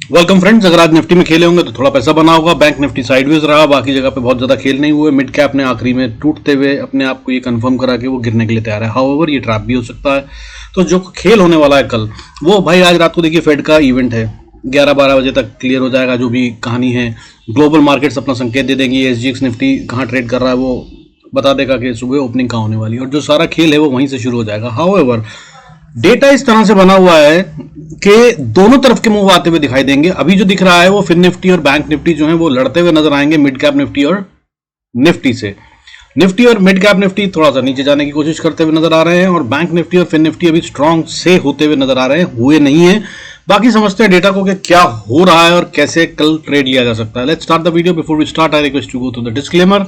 Welcome friends. अगर आज Nifty में खेले होंगे तो थोड़ा पैसा बना होगा। बैंक निफ्टी साइडवेज रहा, बाकी जगह पे बहुत ज्यादा खेल नहीं हुए। मिड कैप ने आखिरी में टूटते हुए अपने आप को ये कंफर्म करा कि वो गिरने के लिए तैयार है। हाउएवर ये ट्रैप भी हो सकता है। तो जो खेल होने वाला है कल, वो भाई आज रात को देखिए फेड का इवेंट है, 11-12 बजे तक क्लियर हो जाएगा जो भी कहानी है। ग्लोबल मार्केट्स अपना संकेत दे देंगी। एसजीएक्स निफ्टी कहाँ ट्रेड कर रहा है वो बता देगा कि सुबह ओपनिंग कहाँ होने वाली है, और जो सारा खेल है वो वहीं से शुरू हो जाएगा। हाउएवर डेटा इस तरह से बना हुआ है कि दोनों तरफ के मूव आते हुए दिखाई देंगे। अभी जो दिख रहा है वो फिन निफ्टी और बैंक निफ्टी जो है वो लड़ते हुए नजर आएंगे मिड कैप निफ्टी और निफ्टी से। निफ्टी और मिड कैप निफ्टी थोड़ा सा नीचे जाने की कोशिश करते हुए नजर आ रहे हैं, और बैंक निफ्टी और फिन निफ्टी अभी स्ट्रांग से होते हुए नजर आ रहे हैं, हुए नहीं है। बाकी समझते हैं डेटा को कि क्या हो रहा है और कैसे कल ट्रेड लिया जा सकता है। Let's start the video. Before we start I request to go to the disclaimer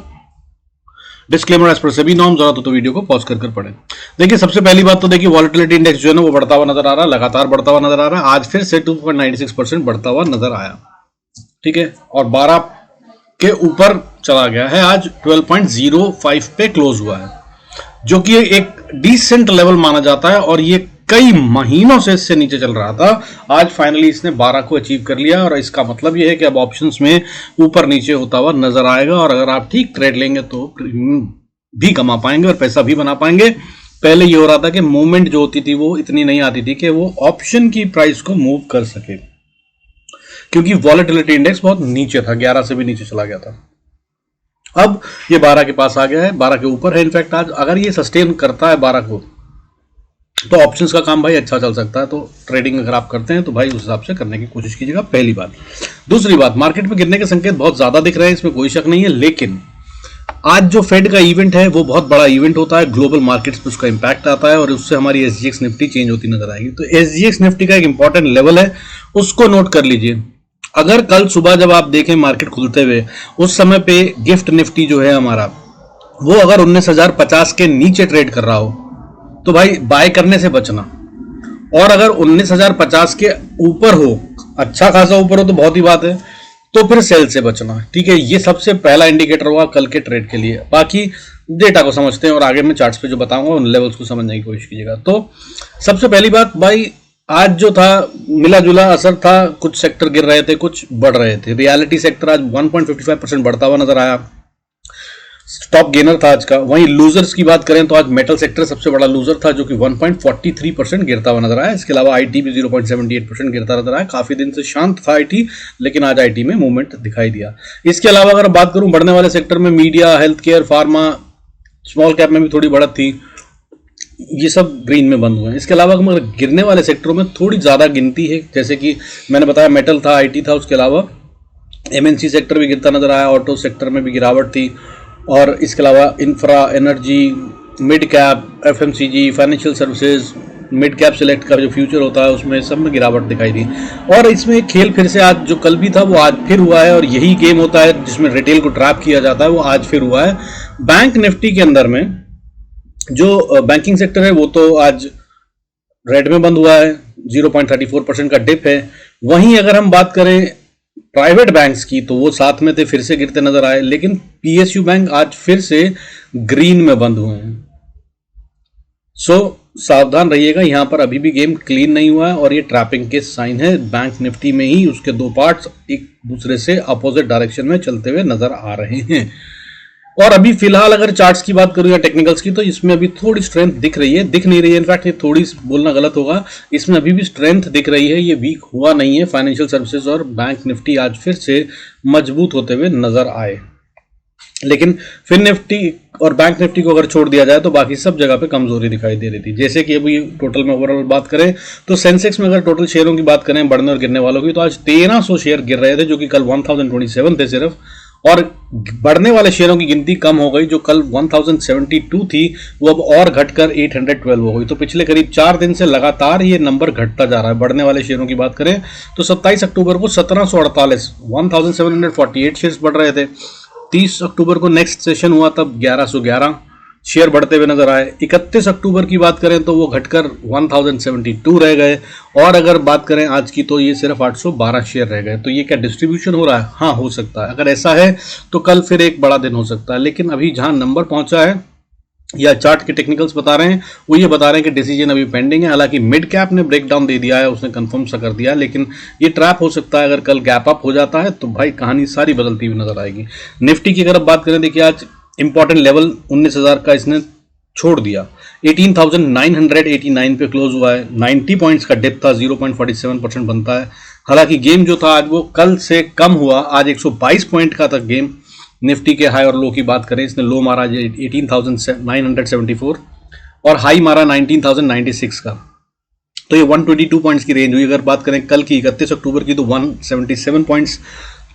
as per SEBI norms. जरा तो वीडियो को पॉज कर पढ़ें। देखिए, सबसे पहली बात तो देखिए वॉलेटिलिटी इंडेक्स जो है ना वो बढ़ता हुआ नजर आ रहा है, लगातार बढ़ता हुआ नजर आ रहा है। आज फिर से 2.96% बढ़ता हुआ नजर आया, ठीक है, और 12 के ऊपर चला गया है। आज 12.05 पे क्लोज हुआ है, जो कि एक डिसेंट लेवल माना जाता है, और ये कई महीनों से इससे नीचे चल रहा था। आज फाइनली इसने 12 को अचीव कर लिया, और इसका मतलब ये है कि अब ऑप्शंस में ऊपर नीचे होता हुआ नजर आएगा, और अगर आप ठीक ट्रेड लेंगे तो प्रीमियम भी कमा पाएंगे और पैसा भी बना पाएंगे। पहले ये हो रहा था कि मूवमेंट जो होती थी वो इतनी नहीं आती थी कि वो ऑप्शन की प्राइस को मूव कर सके, क्योंकि वॉलेटिलिटी इंडेक्स बहुत नीचे था, 11 से भी नीचे चला गया था। अब ये 12 के पास आ गया है, 12 के ऊपर है। इनफैक्ट आज अगर ये सस्टेन करता है 12 को, तो ऑप्शंस का काम भाई अच्छा चल सकता है। तो ट्रेडिंग अगर आप करते हैं तो भाई उस हिसाब से करने की कोशिश कीजिएगा, पहली बात। दूसरी बात, मार्केट में गिरने के संकेत बहुत ज्यादा दिख रहे हैं, इसमें कोई शक नहीं है, लेकिन आज जो फेड का इवेंट है वो बहुत बड़ा इवेंट होता है। ग्लोबल मार्केट्स पे उसका इंपैक्ट आता है, और उससे हमारी एसजीएक्स निफ्टी चेंज होती नजर आएगी। तो एसजीएक्स निफ्टी का एक इंपॉर्टेंट लेवल है, उसको नोट कर लीजिए। अगर कल सुबह जब आप देखें मार्केट खुलते हुए, उस समय पे गिफ्ट निफ्टी जो है हमारा, वो अगर 19,050 के नीचे ट्रेड कर रहा हो तो भाई बाय करने से बचना, और अगर 19,050 के ऊपर हो, अच्छा खासा ऊपर हो तो बहुत ही बात है, तो फिर सेल से बचना, ठीक है। ये सबसे पहला इंडिकेटर हुआ कल के ट्रेड के लिए। बाकी डेटा को समझते हैं, और आगे मैं चार्ट्स पे जो बताऊंगा उन लेवल्स को समझने की कोशिश कीजिएगा। तो सबसे पहली बात भाई, आज जो था मिला जुला असर था, कुछ सेक्टर गिर रहे थे, कुछ बढ़ रहे थे। रियलिटी सेक्टर आज 1.55% बढ़ता हुआ नजर आया, टॉप गेनर था आज का। वहीं लूजर्स की बात करें तो आज मेटल सेक्टर सबसे बड़ा लूजर था, जो कि 1.43% गिरता हुआ नजर आया। इसके अलावा आईटी भी 0.78% गिरता नजर आया। काफी दिन से शांत था आईटी, लेकिन आज आईटी में मूवमेंट दिखाई दिया। इसके अलावा अगर बात करूं बढ़ने वाले सेक्टर में, media, health care, pharma, small cap में भी थोड़ी बढ़त थी, ये सब ग्रीन में बंद हुए हैं। इसके अलावा अगर गिरने वाले सेक्टरों में थोड़ी ज्यादा गिनती है, जैसे कि मैंने बताया मेटल था, आईटी था, उसके अलावा एमएनसी सेक्टर भी गिरता नजर आया, ऑटो सेक्टर में भी गिरावट थी, और इसके अलावा infra, energy, mid cap, FMCG, financial services, mid cap select का जो फ्यूचर होता है उसमें सब में गिरावट दिखाई दी। और इसमें खेल फिर से आज जो कल भी था वो आज फिर हुआ है, और यही गेम होता है जिसमें रिटेल को ट्रैप किया जाता है, वो आज फिर हुआ है। बैंक निफ्टी के अंदर में जो बैंकिंग सेक्टर है वो तो आज रेड में बंद हुआ है, 0.34% का डिप है। वहीं अगर हम बात करें प्राइवेट बैंक्स की, तो वो साथ में थे, फिर से गिरते नजर आए, लेकिन पीएसयू बैंक आज फिर से ग्रीन में बंद हुए हैं। सो सावधान रहिएगा, यहां पर अभी भी गेम क्लीन नहीं हुआ है, और ये ट्रैपिंग के साइन है। बैंक निफ्टी में ही उसके दो पार्ट्स एक दूसरे से अपोजिट डायरेक्शन में चलते हुए नजर आ रहे हैं। और अभी फिलहाल अगर चार्ट्स की बात करूं या टेक्निकल्स की, तो इसमें अभी थोड़ी स्ट्रेंथ दिख रही है, दिख नहीं रही है, इनफैक्ट ये थोड़ी बोलना गलत होगा, इसमें अभी भी स्ट्रेंथ दिख रही है, ये वीक हुआ नहीं है। फाइनेंशियल सर्विसेज और बैंक निफ्टी आज फिर से मजबूत होते हुए नजर आए, लेकिन फिन निफ्टी और बैंक निफ्टी को अगर छोड़ दिया जाए तो बाकी सब जगह पे कमजोरी दिखाई दे रही थी। जैसे कि अभी टोटल में ओवरऑल बात करें तो सेंसेक्स में अगर टोटल शेयरों की बात करें बढ़ने और गिरने वालों की, तो आज 1300 शेयर गिर रहे थे, जो कि कल 1027 थे सिर्फ, और बढ़ने वाले शेयरों की गिनती कम हो गई, जो कल 1072 थी वो अब और घटकर 812 हो गई। तो पिछले करीब 4 दिन से लगातार ये नंबर घटता जा रहा है। बढ़ने वाले शेयरों की बात करें तो 27 अक्टूबर को 1748 1748 शेयर्स बढ़ रहे थे। 30 अक्टूबर को नेक्स्ट सेशन हुआ, तब 1111 शेयर बढ़ते हुए नजर आए। 31 अक्टूबर की बात करें तो वो घटकर 1072 रह गए, और अगर बात करें आज की तो ये सिर्फ 812 शेयर रह गए। तो ये क्या डिस्ट्रीब्यूशन हो रहा है? हाँ, हो सकता है। अगर ऐसा है तो कल फिर एक बड़ा दिन हो सकता है, लेकिन अभी जहां नंबर पहुंचा है या चार्ट के टेक्निकल्स बता रहे हैं, वो ये बता रहे हैं कि डिसीजन अभी पेंडिंग है। हालांकि मिड कैप ने ब्रेक डाउन दे दिया है, उसने कंफर्म सा कर दिया है, लेकिन ये ट्रैप हो सकता है। अगर कल गैप अप हो जाता है तो भाई कहानी सारी बदलती हुई नजर आएगी। निफ्टी की अगर अब बात करें, देखिए आज इंपॉर्टेंट लेवल 19,000 का इसने छोड़ दिया, 18,989 पे क्लोज हुआ है। 90 पॉइंट्स का डिप था, 0.47% बनता है। हालांकि गेम जो था आज वो कल से कम हुआ, आज 122 पॉइंट का था गेम। निफ्टी के हाई और लो की बात करें, इसने लो मारा 18,974 और हाई मारा 19,096 का, तो ये 122 पॉइंट्स की रेंज हुई। अगर बात करें कल की 31 अक्टूबर की, तो 177 पॉइंट्स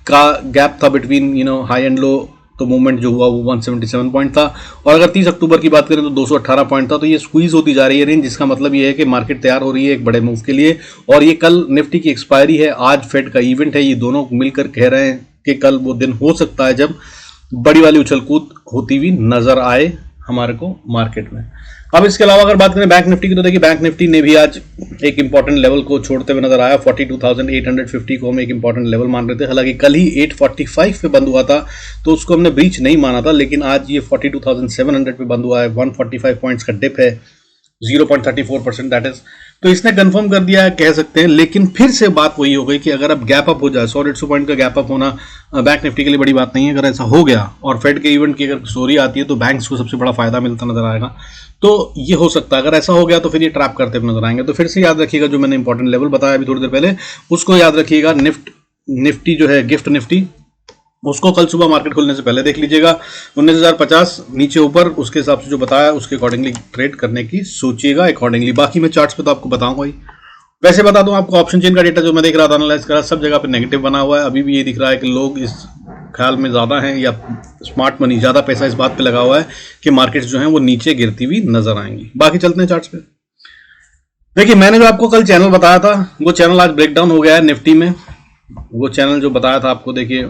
का गैप था बिटवीन हाई एंड लो, तो मूवमेंट जो हुआ वो 177 पॉइंट था। और अगर 30 अक्टूबर की बात करें तो 218 पॉइंट था। तो ये स्क्वीज होती जा रही है रेंज, जिसका मतलब ये है कि मार्केट तैयार हो रही है एक बड़े मूव के लिए। और ये कल निफ्टी की एक्सपायरी है, आज फेड का इवेंट है, ये दोनों मिलकर कह रहे हैं कि कल वो दिन हो सकता है जब बड़ी वाली उछल कूद होती हुई नजर आए हमारे को मार्केट में। अब इसके अलावा अगर बात करें बैंक निफ्टी की, तो देखिए बैंक निफ्टी ने भी आज एक इंपॉर्टेंट लेवल को छोड़ते हुए नजर आया। 42,850 को हम एक इंपॉर्टेंट लेवल मान रहे थे। हालांकि कल ही 845 पे बंद हुआ था, तो उसको हमने ब्रीच नहीं माना था, लेकिन आज ये 42,700 पे बंद हुआ है। 145 पॉइंट्स का डिप है, 0.34% दैट इज। तो इसने कंफर्म कर दिया है कह सकते हैं। लेकिन फिर से बात वही हो गई कि अगर अब गैप अप हो जाए, 100-150 पॉइंट का गैप अप होना बैंक निफ्टी के लिए बड़ी बात नहीं है। अगर ऐसा हो गया और फेड के इवेंट की अगर स्टोरी आती है तो बैंक्स को सबसे बड़ा फायदा मिलता नजर आएगा। तो ये हो सकता है, अगर ऐसा हो गया तो फिर ये ट्रैप करते हुए नजर आएंगे। तो फिर से याद रखिएगा जो मैंने इंपॉर्टेंट लेवल बताया अभी थोड़ी देर पहले, उसको याद रखिएगा। निफ्टी जो है गिफ्ट निफ्टी, उसको कल सुबह मार्केट खुलने से पहले देख लीजिएगा। 19,050 नीचे ऊपर, उसके हिसाब से जो बताया उसके अकॉर्डिंगली ट्रेड करने की सोचिएगा अकॉर्डिंगली। बाकी मैं चार्ट्स पे तो आपको बताऊंगा ही। वैसे बता दूं आपको, ऑप्शन चेन का डेटा जो मैं देख रहा था, एनालाइज कर रहा, सब जगह पे नेगेटिव बना हुआ है। अभी भी ये दिख रहा है कि लोग इस ख्याल में ज़्यादा हैं, या स्मार्ट मनी ज़्यादा पैसा इस बात पे लगा हुआ है कि मार्केट्स जो हैं वो नीचे गिरती हुई नजर आएंगी। बाकी चलते हैं चार्ट्स पे। देखिए मैंने जो आपको कल चैनल बताया था, वो चैनल आज ब्रेकडाउन हो गया है निफ्टी में। वो चैनल जो बताया था आपको, देखिए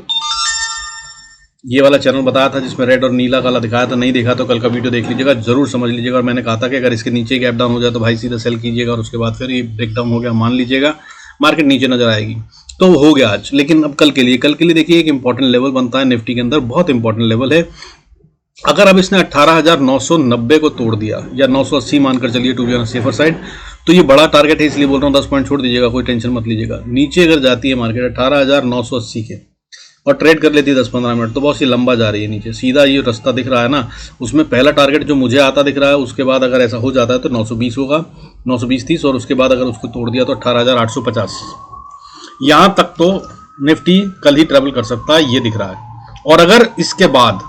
ये वाला चैनल बताया था जिसमें रेड और नीला काला दिखाया था। नहीं देखा तो कल का वीडियो देख लीजिएगा, जरूर समझ लीजिएगा। और मैंने कहा था कि अगर इसके नीचे गैप डाउन हो जाए तो भाई सीधा सेल कीजिएगा, और उसके बाद फिर ये ब्रेक डाउन हो गया मान लीजिएगा, मार्केट नीचे नजर आएगी। तो हो गया आज। लेकिन अब कल के लिए देखिए एक इंपॉर्टेंट लेवल बनता है निफ्टी के अंदर, बहुत इंपॉर्टेंट लेवल है। अगर अब इसने 18,990 को तोड़ दिया, या 980 मानकर चलिए to be on safer side, तो ये बड़ा टारगेट है, इसलिए बोल रहा हूँ 10 पॉइंट छोड़ दीजिएगा, कोई टेंशन मत लीजिएगा। नीचे अगर जाती है मार्केट 18,980 के और ट्रेड कर लेती है 10-15 मिनट, तो बहुत सी लंबा जा रही है नीचे। सीधा ये रास्ता दिख रहा है ना, उसमें पहला टारगेट जो मुझे आता दिख रहा है, उसके बाद अगर ऐसा हो जाता है तो 920 होगा, 920-30, और उसके बाद अगर उसको तोड़ दिया तो 18,850। यहाँ तक तो निफ्टी कल ही ट्रेवल कर सकता है, ये दिख रहा है। और अगर इसके बाद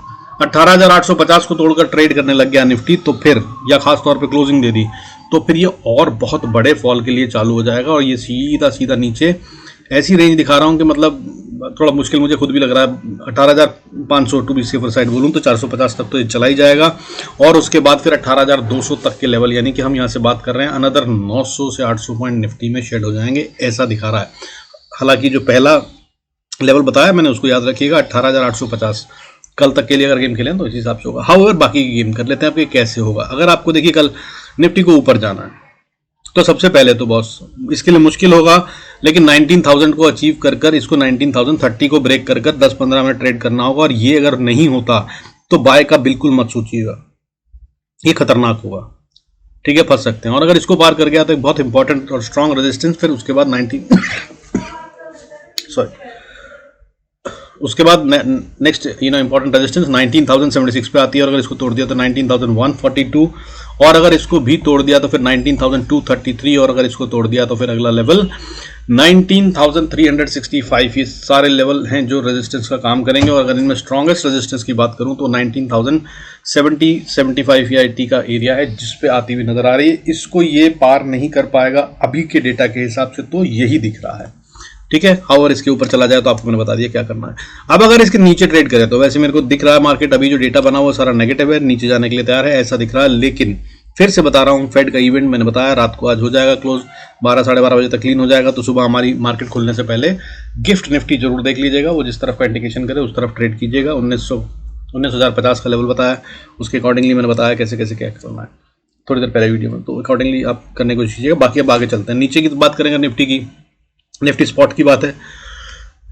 18,850 को तोड़कर ट्रेड करने लग गया निफ्टी, तो फिर, या खास तौर पे क्लोजिंग दे दी, तो फिर ये और बहुत बड़े फॉल के लिए चालू हो जाएगा। और ये सीधा सीधा नीचे ऐसी रेंज दिखा रहा हूं कि मतलब थोड़ा मुश्किल मुझे खुद भी लग रहा है। 18,500 टू बी सेफर साइड बोलूं तो 450 तक तो ये चला ही जाएगा, और उसके बाद फिर 18,200 तक के लेवल, यानी कि हम यहाँ से बात कर रहे हैं अनदर 900 से 800 पॉइंट निफ्टी में शेड हो जाएंगे, ऐसा दिखा रहा है। हालांकि जो पहला लेवल बताया मैंने उसको याद रखिएगा, 18,850 कल तक के लिए अगर गेम खेलें तो इस हिसाब से होगा। हाउएवर बाकी की गेम कर लेते हैं आपके कैसे होगा। अगर आपको देखिए कल निफ्टी को ऊपर जाना है, तो सबसे पहले तो बॉस इसके लिए मुश्किल होगा, लेकिन 19,000 को अचीव कर कर इसको 19,030 को ब्रेक कर कर 10-15 मिनट ट्रेड करना होगा। और ये अगर नहीं होता तो बाय का बिल्कुल मत सोचिएगा, ये खतरनाक होगा, ठीक है, फंस सकते हैं। और अगर इसको पार कर गया तो एक बहुत इंपॉर्टेंट और स्ट्रॉन्ग रेजिस्टेंस, फिर उसके बाद उसके बाद नेक्स्ट इंपॉर्टेंट रेजिस्टेंस 19,076 पे आती है, और अगर इसको तोड़ दिया तो 19,142, और अगर इसको भी तोड़ दिया तो फिर 19,233, और अगर इसको तोड़ दिया तो फिर अगला लेवल 19,365। ये सारे लेवल हैं जो रेजिस्टेंस का काम करेंगे। और अगर इनमें स्ट्रॉन्गेस्ट रेजिस्टेंस की बात करूं तो 19,070-75 या 80 का एरिया है जिस पे आती हुई नजर आ रही है। इसको ये पार नहीं कर पाएगा अभी के डेटा के हिसाब से, तो यही दिख रहा है, ठीक है। हाउएवर इसके ऊपर चला जाए तो आपको मैंने बता दिया क्या करना है। अब अगर इसके नीचे ट्रेड करें तो वैसे मेरे को दिख रहा है मार्केट अभी जो डेटा बना हुआ सारा नेगेटिव है, नीचे जाने के लिए तैयार है, ऐसा दिख रहा है। लेकिन फिर से बता रहा हूं, फेड का इवेंट मैंने बताया रात को आज हो जाएगा क्लोज, 12-12:30 बजे तक क्लीन हो जाएगा। तो सुबह हमारी मार्केट खुलने से पहले गिफ्ट निफ्टी जरूर देख लीजिएगा, वो जिस तरफ का इंडिकेशन करे उस तरफ ट्रेड कीजिएगा। 19,050 का लेवल बताया, उसके अकॉर्डिंगली मैंने बताया कैसे कैसे क्या करना है थोड़ी देर पहले वीडियो में, तो अकॉर्डिंगली आप करने की कोशिश कीजिएगा। बाकी अब आगे चलते हैं, नीचे की बात करेंगे निफ्टी की, निफ्टी स्पॉट की बात है।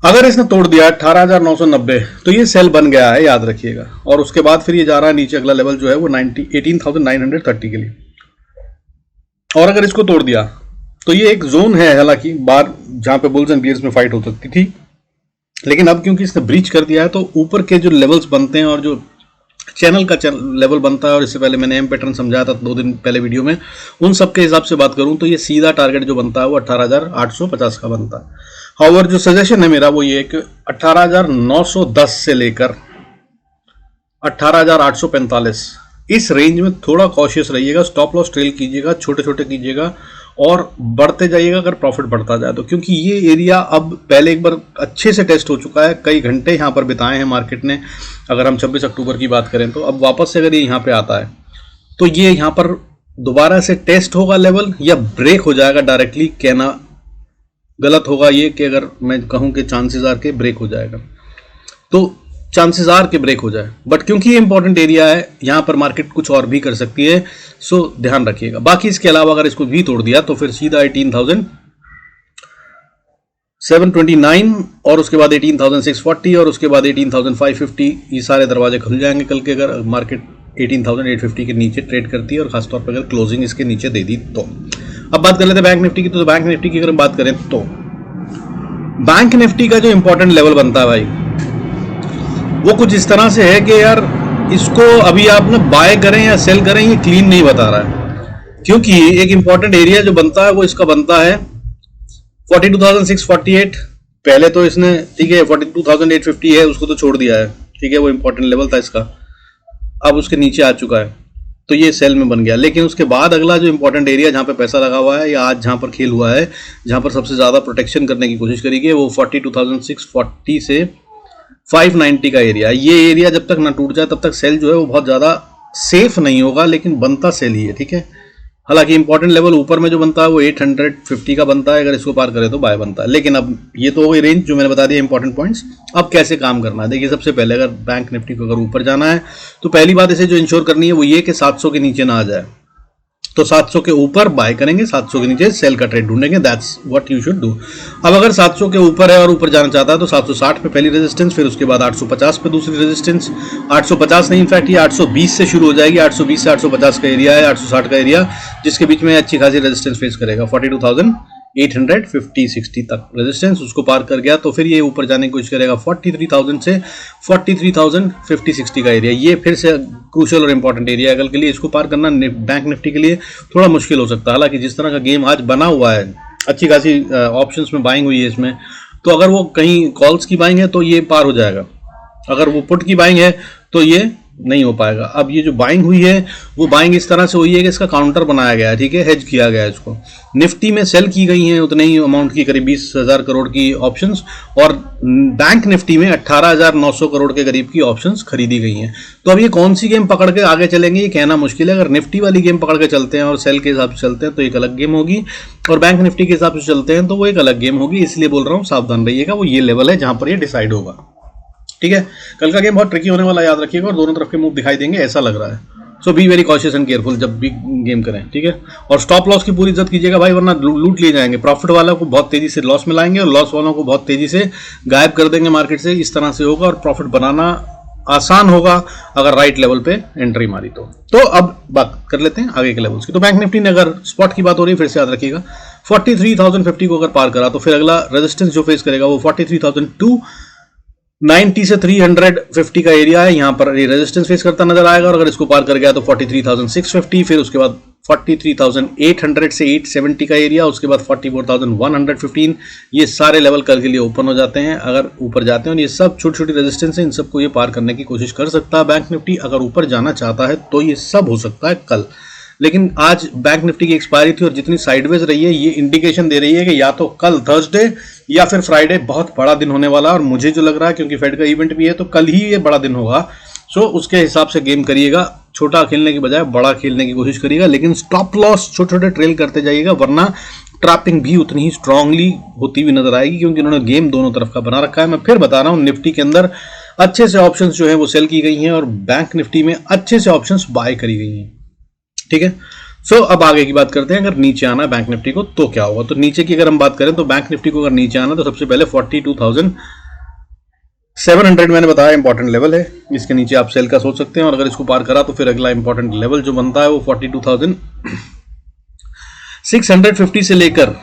अगर इसने तोड़ दिया 18,990 तो ये सेल बन गया है, याद रखिएगा। और उसके बाद फिर ये जा रहा है नीचे, अगला लेवल जो है वो 18,930 के लिए। और अगर इसको तोड़ दिया तो ये एक जोन है, हालांकि बार जहां पे बुल्स एंड बियर्स में फाइट हो सकती थी, लेकिन अब क्योंकि इसने ब्रीच कर दिया है तो ऊपर के जो लेवल्स बनते हैं और जो चैनल का लेवल बनता है, और इससे पहले मैंने एम पैटर्न समझाया था 2 दिन पहले वीडियो में, उन सब के हिसाब से बात करूं तो ये सीधा टारगेट जो बनता है वो 18,850 का बनता है। हाउएवर जो सजेशन है मेरा वो ये कि 18,910 से लेकर 18,845 इस रेंज में थोड़ा कॉशियस रहिएगा, स्टॉप लॉस ट्रेल कीजिएगा, छोटे छोटे कीजिएगा और बढ़ते जाइएगा अगर प्रॉफिट बढ़ता जाए तो, क्योंकि ये एरिया अब पहले एक बार अच्छे से टेस्ट हो चुका है, कई घंटे यहाँ पर बिताए हैं मार्केट ने। अगर हम 26 अक्टूबर की बात करें तो अब वापस से अगर ये यहाँ पे आता है तो ये यहाँ पर दोबारा से टेस्ट होगा लेवल या ब्रेक हो जाएगा डायरेक्टली। कहना गलत होगा ये कि अगर मैं कहूँ कि चांसेस आर के ब्रेक हो जाएगा, तो चांसेस आर के ब्रेक हो जाए, बट क्योंकि ये इंपॉर्टेंट एरिया है यहाँ पर मार्केट कुछ और भी कर सकती है, सो ध्यान रखिएगा। बाकी इसके अलावा अगर इसको भी तोड़ दिया तो फिर सीधा 18,729 और उसके बाद 18,640 और उसके बाद 18,550, ये सारे दरवाजे खुल जाएंगे कल के, अगर मार्केट 18,850 के नीचे ट्रेड करती है और खासतौर पर अगर क्लोजिंग इसके नीचे दे दी तो। अब बात कर लेते हैं बैंक निफ्टी की। तो बैंक निफ्टी की अगर हम बात करें तो बैंक निफ्टी का जो इंपॉर्टेंट लेवल बनता है भाई वो कुछ इस तरह से है कि यार इसको अभी आप ना बाय करें या सेल करें ये क्लीन नहीं बता रहा है, क्योंकि एक इंपॉर्टेंट एरिया जो बनता है वो इसका बनता है 42,648। पहले तो इसने ठीक है 42,850 है, उसको तो छोड़ दिया है, ठीक है, वो इंपॉर्टेंट लेवल था इसका, अब उसके नीचे आ चुका है तो ये सेल में बन गया। लेकिन उसके बाद अगला जो इंपॉर्टेंट एरिया जहां पे पैसा लगा हुआ है या आज जहां पर खेल हुआ है, जहां पर सबसे ज्यादा प्रोटेक्शन करने की कोशिश करेगी वो 42,640 से 590 का एरिया। ये एरिया जब तक ना टूट जाए तब तक सेल जो है वो बहुत ज्यादा सेफ नहीं होगा, लेकिन बनता सेल ही है, ठीक है। हालांकि इंपॉर्टेंट लेवल ऊपर में जो बनता है वो 850 का बनता है, अगर इसको पार करे तो बाय बनता है। लेकिन अब ये तो हो गई रेंज जो मैंने बता दिया इंपॉर्टेंट पॉइंट्स। अब कैसे काम करना है, देखिए सबसे पहले अगर बैंक निफ्टी को अगर ऊपर जाना है तो पहली बात इसे जो इंश्योर करनी है वो ये कि 700 के नीचे ना आ जाए, तो 700 के ऊपर बाय करेंगे, 700 के नीचे सेल का ट्रेड ढूंढेंगे, that's what you should do. अब अगर 700 के ऊपर है और ऊपर जाना चाहता है तो 760 पे पहली रेजिस्टेंस, फिर उसके बाद 850 पे दूसरी रेजिस्टेंस, 850 नहीं इनफैक्ट ये 820 से शुरू हो जाएगी, 820 से 850 का एरिया है, 860 का एरिया, जिसके बीच में अच्छी खासी रेजिस्टेंस फेस करेगा। 42,850-60 तक रेजिस्टेंस उसको पार कर गया तो फिर ये ऊपर जाने की कोशिश करेगा 43,000 से 43,050-60 का एरिया। ये फिर से क्रूशियल और इंपॉर्टेंट एरिया है कल के लिए, इसको पार करना बैंक निफ्टी के लिए थोड़ा मुश्किल हो सकता है। हालांकि जिस तरह का गेम आज बना हुआ है, अच्छी खासी ऑप्शंस में बाइंग हुई है इसमें, तो अगर वो कहीं कॉल्स की बाइंग है तो ये पार हो जाएगा, अगर वो पुट की बाइंग है तो ये नहीं हो पाएगा। अब ये जो बाइंग हुई है वो बाइंग इस तरह से हुई है कि इसका काउंटर बनाया गया है, ठीक है, हेज किया गया है इसको। निफ्टी में सेल की गई हैं उतने ही अमाउंट की, करीब 20,000 करोड़ की ऑप्शंस, और बैंक निफ्टी में 18,900 करोड़ के करीब की ऑप्शंस खरीदी गई हैं। तो अब ये कौन सी गेम पकड़ के आगे चलेंगे ये कहना मुश्किल है। अगर निफ्टी वाली गेम पकड़ के चलते हैं और सेल के हिसाब से चलते हैं तो एक अलग गेम होगी, और बैंक निफ्टी के हिसाब से चलते हैं तो वो एक अलग गेम होगी। इसलिए बोल रहा हूँ सावधान रहिएगा, वो ये लेवल है जहां पर ये डिसाइड होगा, ठीक है। कल का गेम बहुत ट्रिकी होने वाला, याद रखिएगा, और दोनों तरफ के मूव दिखाई देंगे ऐसा लग रहा है। So be very cautious and careful जब भी गेम करें, ठीक है। और स्टॉप लॉस की पूरी इज्जत कीजिएगा भाई, वरना लूट लिए जाएंगे। प्रॉफिट वालों को बहुत तेजी से लॉस में लाएंगे और लॉस वालों को बहुत तेजी से गायब कर देंगे मार्केट से। इस तरह से होगा और प्रॉफिट बनाना आसान होगा अगर राइट लेवल पे एंट्री मारी तो अब बात कर लेते हैं आगे के लेवल्स की। तो बैंक निफ्टी ने अगर स्पॉट की बात हो रही है, फिर से याद रखिएगा 43,050 को अगर पार करा तो फिर अगला रेजिस्टेंस जो फेस करेगा वो 43,290 से 350 का एरिया है, यहां पर रेजिस्टेंस फेस करता नजर आएगा। और अगर इसको पार कर गया तो 43,650, फिर उसके बाद 43,800 से 870 का एरिया, उसके बाद 44,115, ये सारे लेवल कल के लिए ओपन हो जाते हैं अगर ऊपर जाते हैं। और ये सब छोटी छोटी रेजिस्टेंस है, इन सबको ये पार करने की कोशिश कर सकता है बैंक निफ्टी। अगर ऊपर जाना चाहता है तो ये सब हो सकता है कल। लेकिन आज बैंक निफ्टी की एक्सपायरी थी और जितनी साइडवेज रही है ये इंडिकेशन दे रही है कि या तो कल थर्सडे या फिर फ्राइडे बहुत बड़ा दिन होने वाला है। और मुझे जो लग रहा है क्योंकि फेड का इवेंट भी है तो कल ही ये बड़ा दिन होगा। सो उसके हिसाब से गेम करिएगा, छोटा खेलने की बजाय बड़ा खेलने की कोशिश करिएगा, लेकिन स्टॉप लॉस छोटे छोटे ट्रेल करते जाइएगा, वरना ट्रैपिंग भी उतनी ही स्ट्रांगली होती हुई नजर आएगी, क्योंकि उन्होंने गेम दोनों तरफ का बना रखा है। मैं फिर बता रहा हूं, निफ्टी के अंदर अच्छे से ऑप्शंस जो है वो सेल की गई हैं और बैंक निफ्टी में अच्छे से ऑप्शंस बाय करी गई हैं, ठीक है। अब आगे की बात करते हैं, अगर नीचे आना है बैंक निफ्टी को तो क्या होगा। तो नीचे की अगर हम बात करें तो बैंक निफ्टी को अगर नीचे आना तो सबसे पहले 42,700 मैंने बताया इंपॉर्टेंट लेवल है, इसके नीचे आप सेल का सोच सकते हैं, और अगर इसको पार करा तो फिर अगला इंपॉर्टेंट लेवल जो बनता है वो 42,650 से लेकर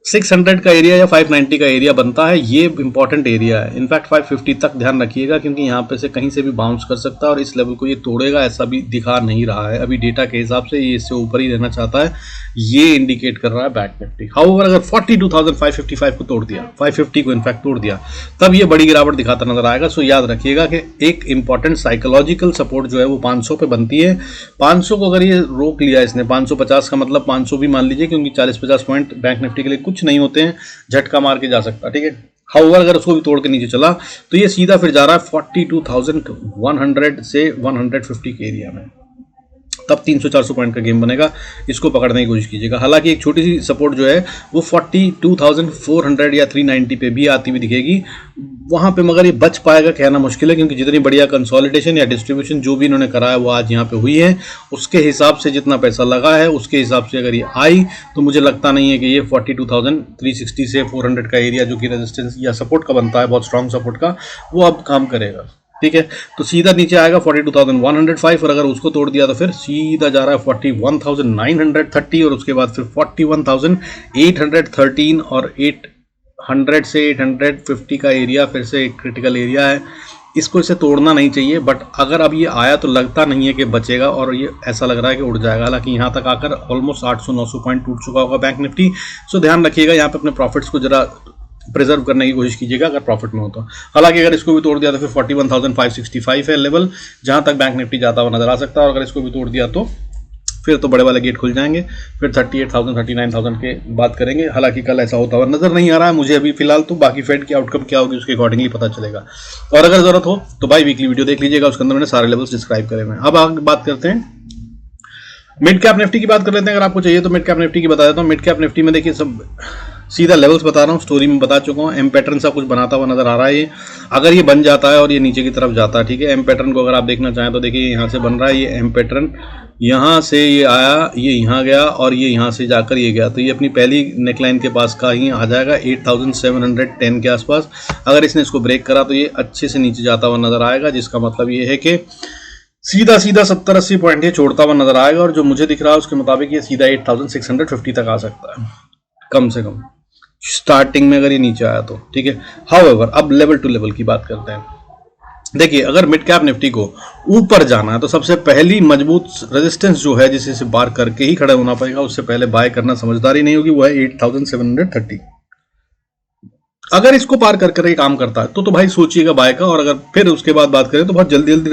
600 का एरिया या 590 का एरिया बनता है। ये इंपॉर्टेंट एरिया है, इनफैक्ट 550 तक ध्यान रखिएगा, क्योंकि यहाँ पे से कहीं से भी बाउंस कर सकता है और इस लेवल को ये तोड़ेगा ऐसा भी दिखा नहीं रहा है अभी डेटा के हिसाब से, ये इससे ऊपर ही रहना चाहता है, ये इंडिकेट कर रहा है बैंक निफ्टी। हाउएवर अगर 42,555 को तोड़ दिया, 550 को इनफैक्ट तोड़ दिया, तब ये बड़ी गिरावट दिखाता नजर आएगा। सो याद रखिएगा कि एक इंपॉर्टेंट साइकोलॉजिकल सपोर्ट जो है वो 500 पे बनती है। 500 को अगर ये रोक लिया इसने, 550 का मतलब 500 भी मान लीजिए, क्योंकि 40-50 पॉइंट बैंक निफ्टी के लिए कुछ नहीं होते हैं, झटका मार के जा सकता है, ठीक है। हाउएवर अगर उसको भी तोड़ के नीचे चला तो ये सीधा फिर जा रहा है 42,100 से 150 के एरिया में, तब 300-400 पॉइंट का गेम बनेगा, इसको पकड़ने की कोशिश कीजिएगा। हालांकि एक छोटी सी सपोर्ट जो है वो 42,400 या 390 पे भी आती हुई दिखेगी वहां पे, मगर ये बच पाएगा कहना मुश्किल है, क्योंकि जितनी बढ़िया कंसोलिडेशन या डिस्ट्रीब्यूशन जो भी इन्होंने करा है वो आज यहाँ पे हुई है, उसके हिसाब से जितना पैसा लगा है उसके हिसाब से अगर ये आई तो मुझे लगता नहीं है कि ये 42,360 से 400 का एरिया जो कि रेजिस्टेंस या सपोर्ट का बनता है, बहुत स्ट्रॉन्ग सपोर्ट का, वो अब काम करेगा, ठीक है। तो सीधा नीचे आएगा 42,105, और अगर उसको तोड़ दिया तो फिर सीधा जा रहा है 41,930, और उसके बाद फिर 41,813 और 800 से 850 का एरिया फिर से एक क्रिटिकल एरिया है, इसको इसे तोड़ना नहीं चाहिए। बट अगर अब ये आया तो लगता नहीं है कि बचेगा, और ये ऐसा लग रहा है कि उड़ जाएगा। हालांकि यहाँ तक आकर ऑलमोस्ट 800-900 पॉइंट टूट चुका होगा बैंक निफ्टी। सो ध्यान रखिएगा, यहाँ पे अपने प्रॉफिट्स को जरा प्रिजर्व करने की कोशिश कीजिएगा अगर प्रॉफिट में हो तो। हालांकि अगर इसको भी तोड़ दिया तो फिर 41,565 है लेवल जहां तक बैंक निफ्टी जाता हुआ नजर आ सकता है, और अगर इसको भी तोड़ दिया तो फिर तो बड़े वाले गेट खुल जाएंगे, फिर 38,000 39,000 के बात करेंगे। हालांकि कल ऐसा होता हुआ नजर नहीं आ रहा है मुझे अभी फिलहाल, तो बाकी फेड की आउटकम क्या होगी उसके अकॉर्डिंगली पता चलेगा। और अगर जरूरत हो तो भाई वीकली वीडियो देख लीजिएगा, उसके अंदर मैंने सारे लेवल्स डिस्क्राइब करे हुए हैं। अब आगे बात करते हैं मिड कैप निफ्टी की बात कर लेते हैं। अगर आपको चाहिए तो मिड कैप निफ्टी की बता देता हूँ। मिड कैप निफ्टी में देखिए सब सीधा लेवल्स बता रहा हूँ, स्टोरी में बता चुका हूँ। एम पैटर्न सा कुछ बनाता हुआ नजर आ रहा है ये, अगर ये बन जाता है और ये नीचे की तरफ जाता है, ठीक है। एम पैटर्न को अगर आप देखना चाहें तो देखिए यहाँ से बन रहा है ये एम पैटर्न, यहाँ से ये आया, ये यहाँ गया और ये यहाँ से जाकर ये गया, तो ये अपनी पहली नेकलाइन के पास का ही आ जाएगा 8,710 के आसपास। अगर इसने इसको ब्रेक करा तो ये अच्छे से नीचे जाता हुआ नजर आएगा, जिसका मतलब ये है कि सीधा 70-80 पॉइंट ये छोड़ता हुआ नजर आएगा, और जो मुझे दिख रहा है उसके मुताबिक ये सीधा 8,650 तक आ सकता है कम से कम स्टार्टिंग में, अगर ये नीचे आया तो, ठीक है। हाउएवर अब लेवल टू लेवल की बात करते हैं। देखिए अगर मिड कैप निफ्टी को ऊपर जाना है तो सबसे पहली मजबूत रेजिस्टेंस जो है जिसे से बार करके ही खड़ा होना पड़ेगा, उससे पहले बाय करना समझदारी नहीं होगी, वो है 8,730। अगर इसको पार कर कर ये काम करता है तो भाई सोचिएगा बाय का। और अगर फिर उसके बाद बात करें तो बहुत जल्दी जल्दी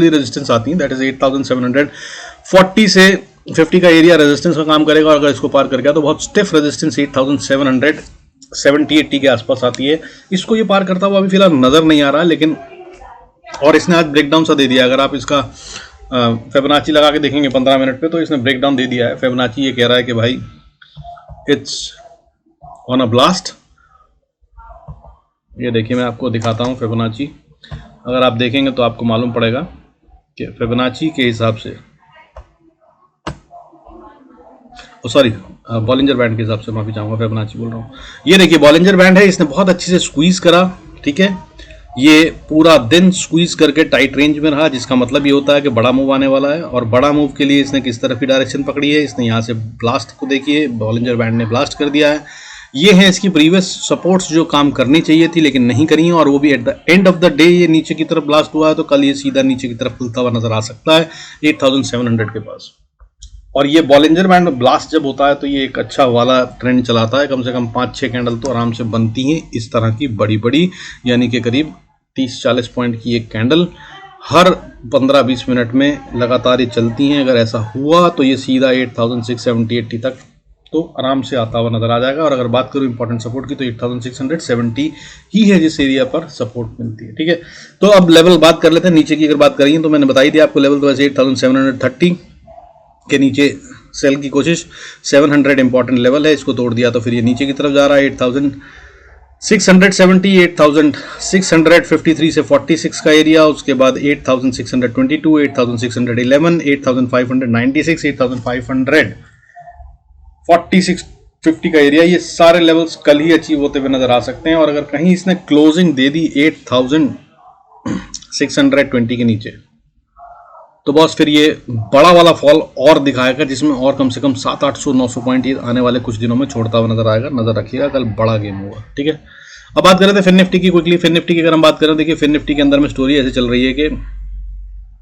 रेजिस्टेंस आती है, दैट इज 8,740 से 50 का एरिया रेजिस्टेंस का काम करेगा, और अगर इसको पार कर गया तो बहुत स्टिफ रेजिस्टेंस 8,770-80 के आसपास आती है। इसको ये पार करता हुआ अभी फिलहाल नजर नहीं आ रहा है, लेकिन और इसने आज ब्रेकडाउन सा दे दिया। अगर आप इसका फिबोनाची लगा के देखेंगे 15 मिनट पे तो इसने ब्रेकडाउन दे दिया है। फिबोनाची ये कह रहा है कि भाई इट्स ऑन अ ब्लास्ट। ये देखिए मैं आपको दिखाता हूँ फिबोनाची, अगर आप देखेंगे तो आपको मालूम पड़ेगा कि फिबोनाची के हिसाब से, सॉरी बॉलिंजर बैंड के हिसाब से, माफी चाहूंगा फिबोनाची बोल रहा हूँ। ये देखिए बॉलिंजर बैंड है, इसने बहुत अच्छे से स्क्वीज करा, ठीक है। ये पूरा दिन स्क्वीज करके टाइट रेंज में रहा, जिसका मतलब ये होता है कि बड़ा मूव आने वाला है। और बड़ा मूव के लिए इसने किस तरफ की डायरेक्शन पकड़ी है, इसने यहाँ से ब्लास्ट को देखिए, बॉलिंजर बैंड ने ब्लास्ट कर दिया है। ये है इसकी प्रीवियस सपोर्ट्स जो काम करनी चाहिए थी लेकिन नहीं करी है, और वो भी at the end of the day ये नीचे की तरफ ब्लास्ट हुआ है, तो कल ये सीधा नीचे की तरफ खुलता हुआ नजर आ सकता है 8,700 के पास। और ये बॉलिंजर बैंड ब्लास्ट जब होता है तो ये एक अच्छा वाला ट्रेंड चलाता है, कम से कम 5-6 कैंडल तो आराम से बनती हैं इस तरह की बड़ी बड़ी, यानी कि करीब 30-40 पॉइंट की एक कैंडल हर 15-20 मिनट में लगातार ये चलती हैं। अगर ऐसा हुआ तो ये सीधा 8,670-80 तक तो आराम से आता हुआ नजर आ जाएगा। और अगर बात करूँ इंपॉर्टेंट सपोर्ट की तो 8,670 ही है जिस एरिया पर सपोर्ट मिलती है, ठीक है। तो अब लेवल बात कर लेते हैं। नीचे की अगर बात करेंगे तो मैंने बताई दी आपको लेवल, तो वैसे 8,730 के नीचे सेल की कोशिश, 700 इंपॉर्टेंट लेवल है, इसको तोड़ दिया तो फिर ये नीचे की तरफ जा रहा है 670 8653 से 46 का एरिया, उसके बाद 8622, 8611, 8596, 8546 50 का एरिया, ये सारे लेवल्स कल ही अचीव होते हुए नजर आ सकते हैं। और अगर कहीं इसने क्लोजिंग दे दी 8620 के नीचे तो बॉस फिर ये बड़ा वाला फॉल और दिखाएगा, जिसमें और कम से कम 700-800-900 पॉइंट ये आने वाले कुछ दिनों में छोड़ता हुआ नजर आएगा। नजर रखिएगा, कल बड़ा गेम होगा, ठीक है। अब बात करें थे फिन निफ्टी की क्विकली। फिन निफ्टी की अगर हम बात करें, देखिए फिन निफ्टी के अंदर में स्टोरी ऐसे चल रही है कि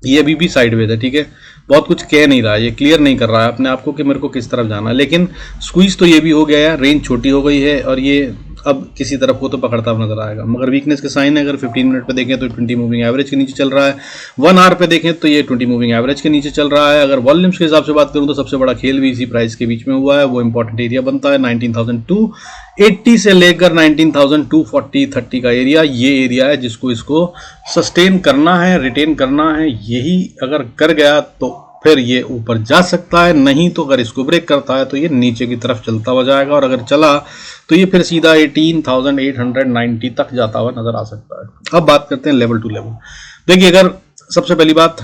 ये अभी भी साइडवेज है, ठीक है। बहुत कुछ कह नहीं रहा है, ये क्लियर नहीं कर रहा है अपने आप को कि मेरे को किस तरफ जाना है, लेकिन स्क्वीज तो ये भी हो गया है, रेंज छोटी हो गई है और ये अब किसी तरफ को तो पकड़ता हुआ नजर आएगा। मगर वीकनेस के साइन है, अगर 15 मिनट पे देखें तो 20 मूविंग एवरेज के नीचे चल रहा है, 1 आवर पे देखें तो ये 20 मूविंग एवरेज के नीचे चल रहा है। अगर वॉल्यूम्स के हिसाब से बात करूं तो सबसे बड़ा खेल भी इसी प्राइस के बीच में हुआ है, वो इंपॉर्टेंट एरिया बनता है 19,280 से लेकर 19,240-30 का एरिया। ये एरिया है जिसको इसको सस्टेन करना है, रिटेन करना है। यही अगर कर गया तो फिर ये ऊपर जा सकता है, नहीं तो अगर इसको ब्रेक करता है तो ये नीचे की तरफ चलता हुआ जाएगा और अगर चला तो ये फिर सीधा 18,890 तक जाता हुआ नजर आ सकता है। अब बात करते हैं लेवल टू लेवल। देखिए, अगर सबसे पहली बात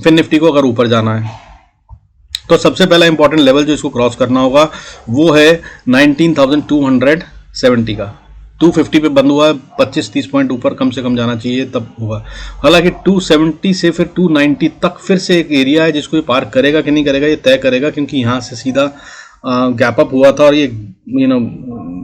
फिन निफ्टी को अगर ऊपर जाना है तो सबसे पहला इंपॉर्टेंट लेवल जो इसको क्रॉस करना होगा वो है 19,270 का। 250 पे बंद हुआ है, 25-30 पॉइंट ऊपर कम से कम जाना चाहिए तब होगा। हालांकि 270 से फिर 290 तक फिर से एक एरिया है जिसको ये पार करेगा कि नहीं करेगा ये तय करेगा, क्योंकि यहाँ से सीधा गैप अप हुआ था और ये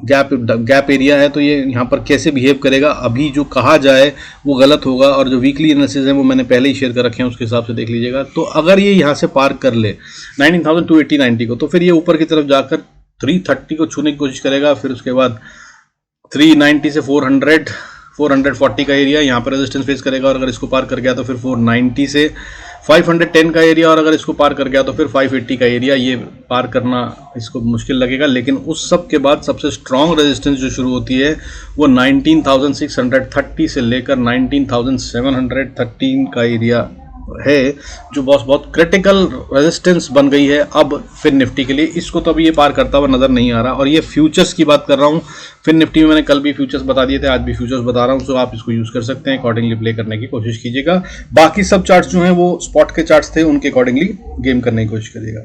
गैप एरिया है, तो ये यहाँ पर कैसे बिहेव करेगा अभी जो कहा जाए वो गलत होगा। और जो वीकली एनालिसिस है वो मैंने पहले ही शेयर कर रखे हैं, उसके हिसाब से देख लीजिएगा। तो अगर ये यहाँ से पार कर ले 19,280-90 को तो फिर ये ऊपर की तरफ जाकर 330 को छूने की कोशिश करेगा। फिर उसके बाद 390 से 440 का एरिया यहाँ पर रेजिस्टेंस फेस करेगा और अगर इसको पार कर गया तो फिर 490 से 510 का एरिया और अगर इसको पार कर गया तो फिर 580 का एरिया। ये पार करना इसको मुश्किल लगेगा, लेकिन उस सब के बाद सबसे स्ट्रॉन्ग रेजिस्टेंस जो शुरू होती है वो 19,630 से लेकर 19,713 का एरिया है, जो बहुत क्रिटिकल रेजिस्टेंस बन गई है अब फिन निफ्टी के लिए। इसको तो अभी ये पार करता हुआ नजर नहीं आ रहा। और ये फ्यूचर्स की बात कर रहा हूँ, फिन निफ्टी में मैंने कल भी फ्यूचर्स बता दिए थे, आज भी फ्यूचर्स बता रहा हूँ, सो आप इसको यूज कर सकते हैं, अकॉर्डिंगली प्ले करने की कोशिश कीजिएगा। बाकी सब चार्ट्स जो हैं वो स्पॉट के चार्ट्स थे, उनके अकॉर्डिंगली गेम करने की कोशिश करिएगा,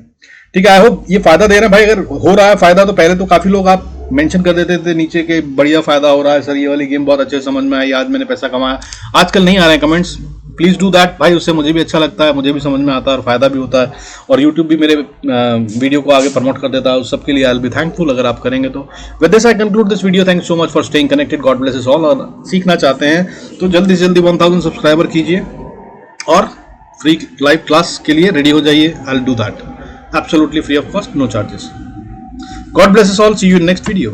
ठीक है। आई होप ये फायदा दे रहे हैं भाई। अगर हो रहा है फायदा तो पहले तो काफी लोग आप मेंशन कर देते थे नीचे के बढ़िया फायदा हो रहा है सर, ये वाली गेम बहुत अच्छे समझ में आई, आज मैंने पैसा कमाया। आजकल नहीं आ रहे हैं कमेंट्स, प्लीज डू दैट भाई, उससे मुझे भी अच्छा लगता है, मुझे भी समझ में आता है और फायदा भी होता है और यूट्यूब भी मेरे वीडियो को आगे प्रमोट कर देता है। उस सबके लिए आई विल बी थैंकफुल अगर आप करेंगे तो। With this I conclude this video. Thank you so much for staying connected. God bless us all. और सीखना चाहते हैं तो जल्दी से जल्दी 1000 सब्सक्राइबर कीजिए और फ्री लाइव क्लास के लिए रेडी हो जाइए। I will do that absolutely free of cost, no charges. God bless us all, see you in next video.